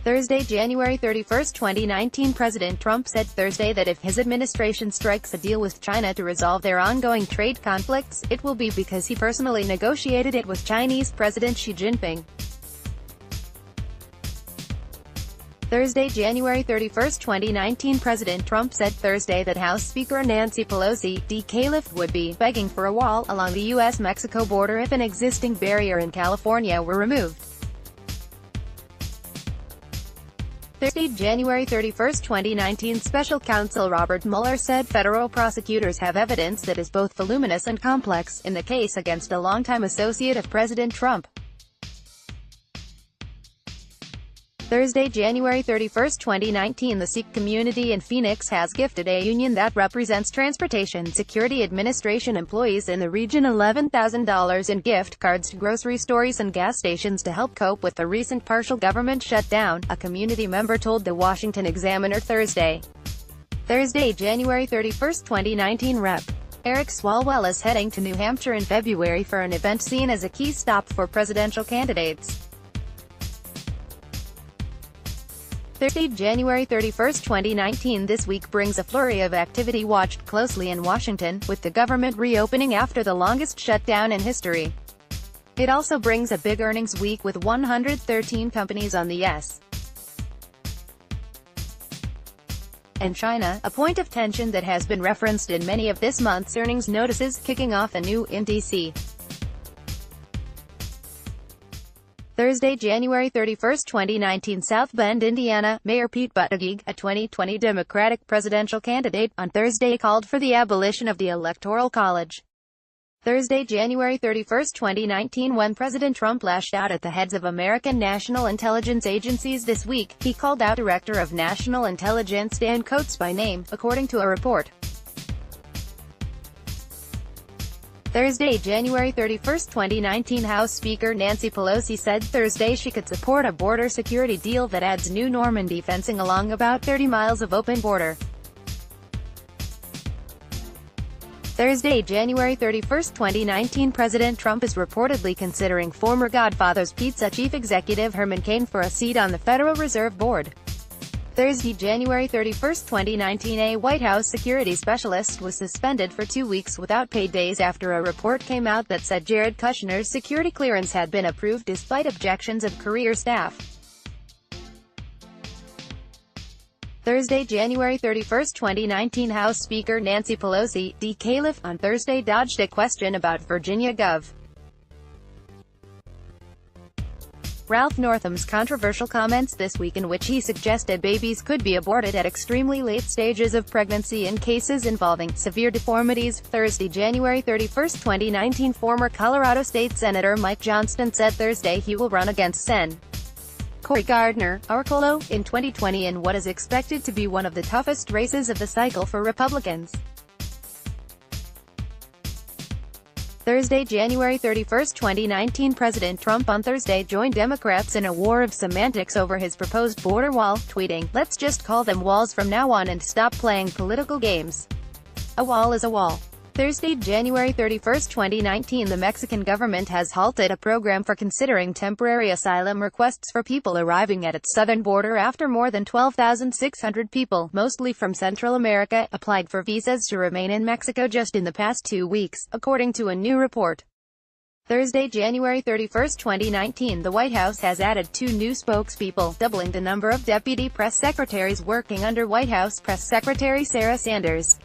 Thursday, January 31, 2019 President Trump said Thursday that if his administration strikes a deal with China to resolve their ongoing trade conflicts, it will be because he personally negotiated it with Chinese President Xi Jinping. Thursday, January 31, 2019 President Trump said Thursday that House Speaker Nancy Pelosi, D-Calif, would be begging for a wall along the U.S. Mexico border if an existing barrier in California were removed. Thursday, January 31, 2019 Special Counsel Robert Mueller said federal prosecutors have evidence that is both voluminous and complex in the case against a longtime associate of President Trump. Thursday, January 31, 2019 The Sikh community in Phoenix has gifted a union that represents Transportation Security Administration employees in the region $11,000 in gift cards to grocery stores and gas stations to help cope with the recent partial government shutdown, a community member told the Washington Examiner Thursday. Thursday, January 31, 2019 Rep. Eric Swalwell is heading to New Hampshire in February for an event seen as a key stop for presidential candidates. Thursday, January 31, 2019 This week brings a flurry of activity watched closely in Washington, with the government reopening after the longest shutdown in history. It also brings a big earnings week with 113 companies on the S and China, a point of tension that has been referenced in many of this month's earnings notices, kicking off anew in D.C. Thursday, January 31, 2019 South Bend, Indiana, Mayor Pete Buttigieg, a 2020 Democratic presidential candidate, on Thursday called for the abolition of the Electoral College. Thursday, January 31, 2019 When President Trump lashed out at the heads of American national intelligence agencies this week, he called out Director of National Intelligence Dan Coats by name, according to a report. Thursday, January 31, 2019 House Speaker Nancy Pelosi said Thursday she could support a border security deal that adds new Normandy fencing along about 30 miles of open border. Thursday, January 31, 2019 President Trump is reportedly considering former Godfather's Pizza chief executive Herman Cain for a seat on the Federal Reserve Board. Thursday, January 31, 2019 A White House security specialist was suspended for 2 weeks without paid days after a report came out that said Jared Kushner's security clearance had been approved despite objections of career staff. Thursday, January 31, 2019 House Speaker Nancy Pelosi, D-Calif, on Thursday dodged a question about Virginia Gov. Ralph Northam's controversial comments this week in which he suggested babies could be aborted at extremely late stages of pregnancy in cases involving severe deformities. Thursday, January 31, 2019 Former Colorado State Senator Mike Johnston said Thursday he will run against Sen. Cory Gardner, Arcolo, in 2020 in what is expected to be one of the toughest races of the cycle for Republicans. Thursday, January 31, 2019 President Trump on Thursday joined Democrats in a war of semantics over his proposed border wall, tweeting, "Let's just call them walls from now on and stop playing political games. A wall is a wall." Thursday, January 31, 2019 The Mexican government has halted a program for considering temporary asylum requests for people arriving at its southern border after more than 12,600 people, mostly from Central America, applied for visas to remain in Mexico just in the past 2 weeks, according to a new report. Thursday, January 31, 2019 The White House has added 2 new spokespeople, doubling the number of deputy press secretaries working under White House Press Secretary Sarah Sanders.